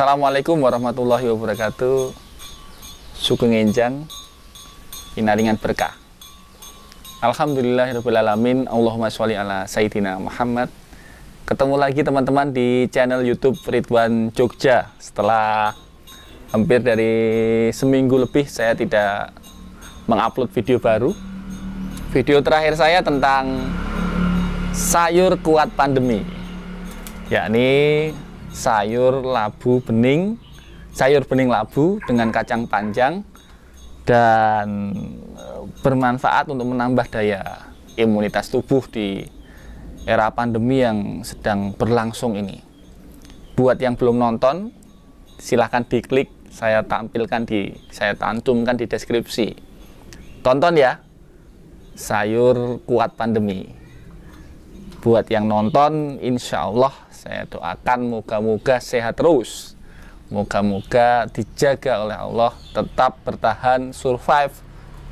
Assalamualaikum warahmatullahi wabarakatuh. Sugeng enjang inaringan berkah. Alhamdulillahirrahmanirrahim. Allahumma sholli ala Sayyidina Muhammad. Ketemu lagi teman-teman di channel YouTube Ridwan Jogja. Setelah hampir dari seminggu lebih saya tidak mengupload video baru. Video terakhir saya tentang sayur kuat pandemi, yakni sayur bening labu dengan kacang panjang dan bermanfaat untuk menambah daya imunitas tubuh di era pandemi yang sedang berlangsung ini. Buat yang belum nonton, silahkan diklik, saya cantumkan di deskripsi. Tonton ya, sayur kuat pandemi. Buat yang nonton, insya Allah saya doakan moga-moga sehat terus, moga-moga dijaga oleh Allah, tetap bertahan, survive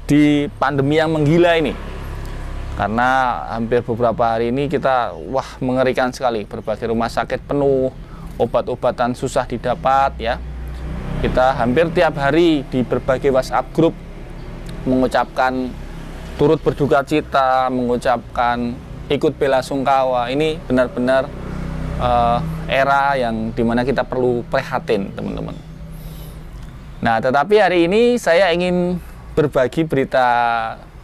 di pandemi yang menggila ini. Karena hampir beberapa hari ini kita mengerikan sekali, berbagai rumah sakit penuh, obat-obatan susah didapat ya. Kita hampir tiap hari di berbagai WhatsApp grup mengucapkan turut berduka cita, mengucapkan ikut bela sungkawa. Ini benar-benar era yang dimana kita perlu prihatin, teman-teman. Nah, tetapi hari ini saya ingin berbagi berita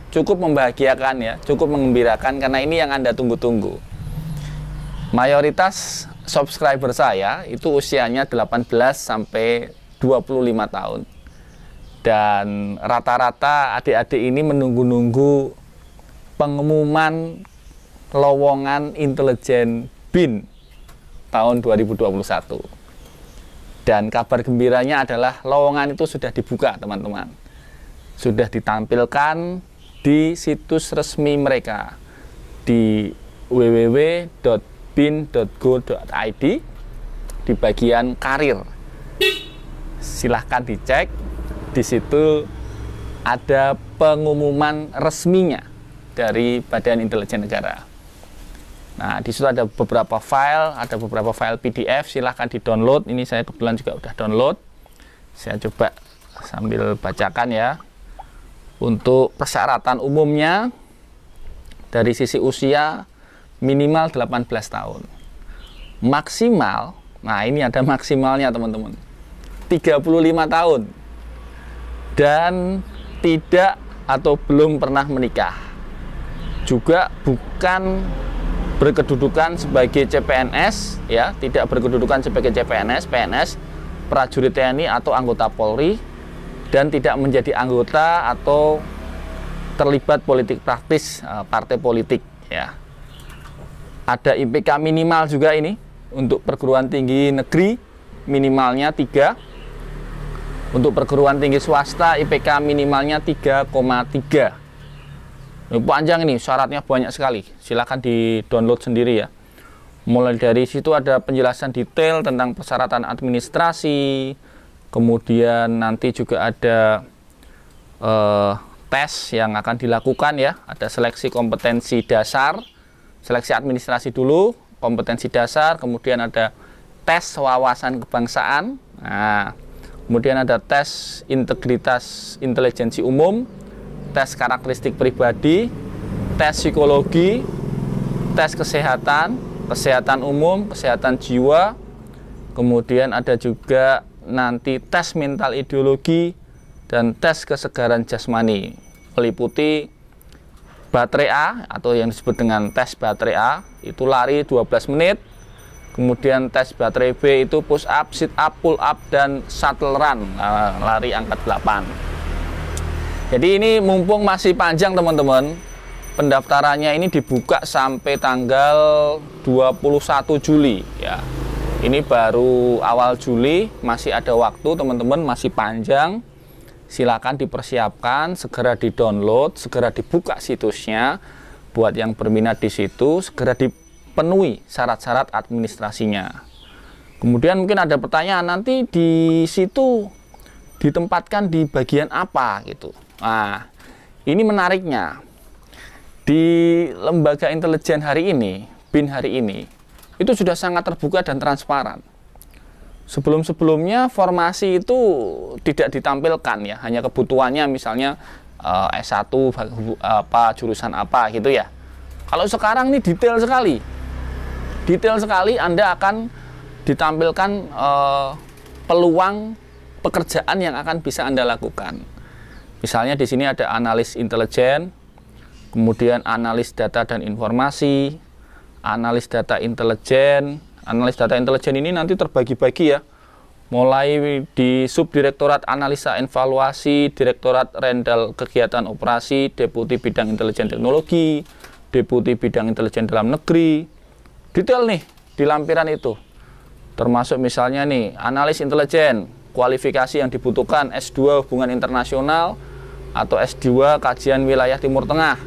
cukup membahagiakan ya, cukup menggembirakan, karena ini yang Anda tunggu-tunggu. Mayoritas subscriber saya itu usianya 18 sampai 25 tahun. Dan rata-rata adik-adik ini menunggu-nunggu pengumuman lowongan intelijen BIN tahun 2021. Dan kabar gembiranya adalah lowongan itu sudah dibuka, teman-teman. Sudah ditampilkan di situs resmi mereka di www.bin.go.id di bagian karir. Silahkan dicek, di situ ada pengumuman resminya dari Badan Intelijen Negara. Nah, di situ ada beberapa file PDF, silahkan di-download. Ini saya kebetulan juga udah download. Saya coba sambil bacakan ya. Untuk persyaratan umumnya, dari sisi usia minimal 18 tahun. Maksimal, nah ini ada maksimalnya teman-teman, 35 tahun. Dan tidak atau belum pernah menikah. Juga bukan berkedudukan sebagai CPNS ya, tidak berkedudukan sebagai CPNS, PNS, prajurit TNI atau anggota Polri, dan tidak menjadi anggota atau terlibat politik praktis partai politik ya. Ada IPK minimal juga ini untuk perguruan tinggi negeri, minimalnya 3. Untuk perguruan tinggi swasta IPK minimalnya 3,3. Ini panjang, ini syaratnya banyak sekali, silahkan di-download sendiri ya. Mulai dari situ ada penjelasan detail tentang persyaratan administrasi, kemudian nanti juga ada tes yang akan dilakukan ya. Ada seleksi kompetensi dasar, seleksi administrasi dulu, kompetensi dasar, kemudian ada tes wawasan kebangsaan, nah, kemudian ada tes integritas intelijensi umum, tes karakteristik pribadi, tes psikologi, tes kesehatan umum, kesehatan jiwa, kemudian ada juga nanti tes mental ideologi dan tes kesegaran jasmani, meliputi baterai A atau yang disebut dengan tes baterai A, itu lari 12 menit, kemudian tes baterai B itu push up, sit up, pull up, dan shuttle run, lari angkat 8. Jadi ini mumpung masih panjang teman-teman, pendaftarannya ini dibuka sampai tanggal 21 Juli ya. Ini baru awal Juli, masih ada waktu teman-teman, masih panjang. Silakan dipersiapkan, segera di-download, segera dibuka situsnya. Buat yang berminat di situ, segera dipenuhi syarat-syarat administrasinya. Kemudian mungkin ada pertanyaan, nanti di situ ditempatkan di bagian apa gitu. Nah, ini menariknya, di lembaga intelijen hari ini, BIN hari ini, itu sudah sangat terbuka dan transparan. Sebelum-sebelumnya formasi itu tidak ditampilkan ya, hanya kebutuhannya misalnya S1 apa jurusan apa gitu ya. Kalau sekarang ini detail sekali. Detail sekali, Anda akan ditampilkan peluang pekerjaan yang akan bisa Anda lakukan. Misalnya di sini ada analis intelijen, kemudian analis data dan informasi, analis data intelijen. Analis data intelijen ini nanti terbagi-bagi ya, mulai di subdirektorat analisa evaluasi, direktorat rendal kegiatan operasi, deputi bidang intelijen teknologi, deputi bidang intelijen dalam negeri. Detail nih di lampiran itu, termasuk misalnya nih analis intelijen, kualifikasi yang dibutuhkan S2 hubungan internasional atau S2 kajian wilayah Timur Tengah.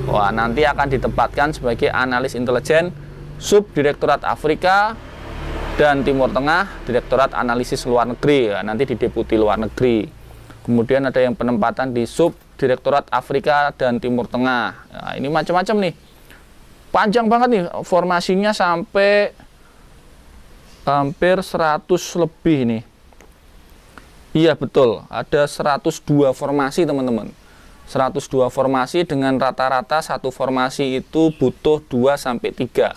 Wah, nanti akan ditempatkan sebagai analis intelijen subdirektorat Afrika dan Timur Tengah, direktorat analisis luar negeri ya, nanti di deputi luar negeri. Kemudian ada yang penempatan di subdirektorat Afrika dan Timur Tengah. Nah, ini macam-macam nih, panjang banget nih formasinya, sampai hampir 100 lebih nih. Iya betul, ada 102 formasi teman-teman. 102 formasi dengan rata-rata satu formasi itu butuh 2-3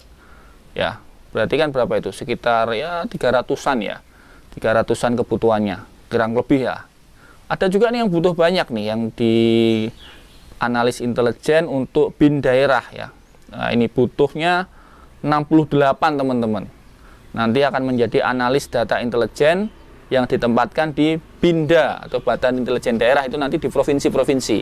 ya. Berarti kan berapa itu? Sekitar ya 300-an ya. 300-an kebutuhannya, kurang lebih ya. Ada juga nih yang butuh banyak nih, yang di analis intelijen untuk BIN daerah ya. Nah, ini butuhnya 68 teman-teman. Nanti akan menjadi analis data intelijen yang ditempatkan di BINDA atau Badan Intelijen Daerah, itu nanti di provinsi-provinsi.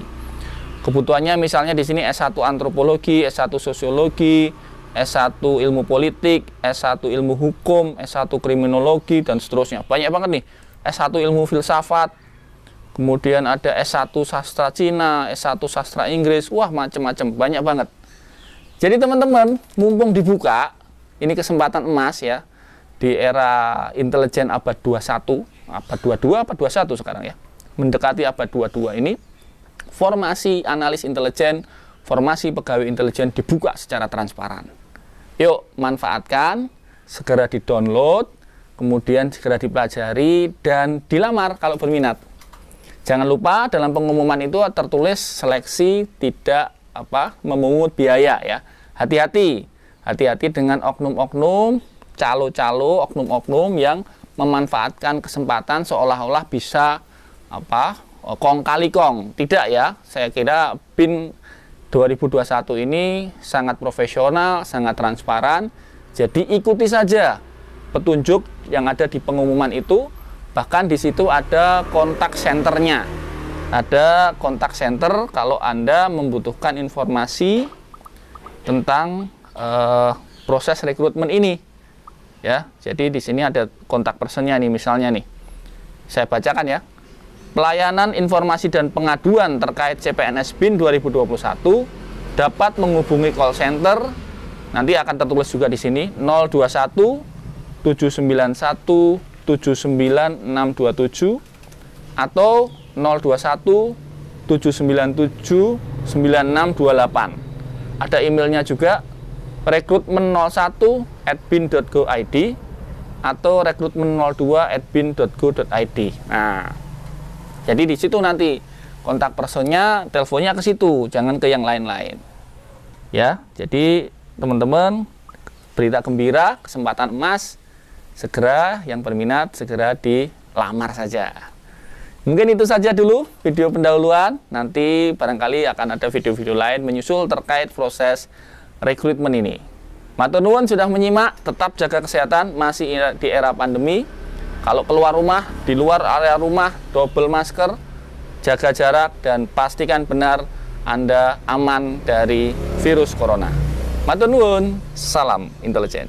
Kebutuhannya misalnya di sini S1 antropologi, S1 sosiologi, S1 ilmu politik, S1 ilmu hukum, S1 kriminologi, dan seterusnya. Banyak banget nih. S1 ilmu filsafat, kemudian ada S1 sastra Cina, S1 sastra Inggris, wah macam-macam, banyak banget. Jadi teman-teman, mumpung dibuka, ini kesempatan emas ya, di era intelijen abad 21, abad 22, abad 21 sekarang ya, mendekati abad 22 ini, formasi analis intelijen, formasi pegawai intelijen dibuka secara transparan. Yuk, manfaatkan, segera di-download, kemudian segera dipelajari, dan dilamar kalau berminat. Jangan lupa dalam pengumuman itu tertulis seleksi tidak memungut biaya ya. Hati-hati, hati-hati dengan oknum-oknum, calo-calo, oknum-oknum yang memanfaatkan kesempatan seolah-olah bisa kong kali kong. Tidak ya, saya kira BIN 2021 ini sangat profesional, sangat transparan. Jadi ikuti saja petunjuk yang ada di pengumuman itu. Bahkan di situ ada kontak senternya. Ada kontak center kalau Anda membutuhkan informasi tentang proses rekrutmen ini. Ya, jadi di sini ada kontak personnya nih, misalnya nih. Saya bacakan ya. Pelayanan informasi dan pengaduan terkait CPNS BIN 2021 dapat menghubungi call center. Nanti akan tertulis juga di sini 021 791 79627 atau 021 797 9628. Ada emailnya juga, rekrutmen01@bin.go.id atau rekrutmen02@bin.go.id. Nah, jadi di situ nanti kontak personnya, teleponnya ke situ, jangan ke yang lain-lain. Ya, jadi teman-teman, berita gembira, kesempatan emas, segera yang berminat segera dilamar saja. Mungkin itu saja dulu video pendahuluan. Nanti barangkali akan ada video-video lain menyusul terkait proses rekrutmen ini. Matur nuwun sudah menyimak, tetap jaga kesehatan, masih di era pandemi. Kalau keluar rumah, di luar area rumah, double masker, jaga jarak, dan pastikan benar Anda aman dari virus corona. Matur nuwun, salam intelijen.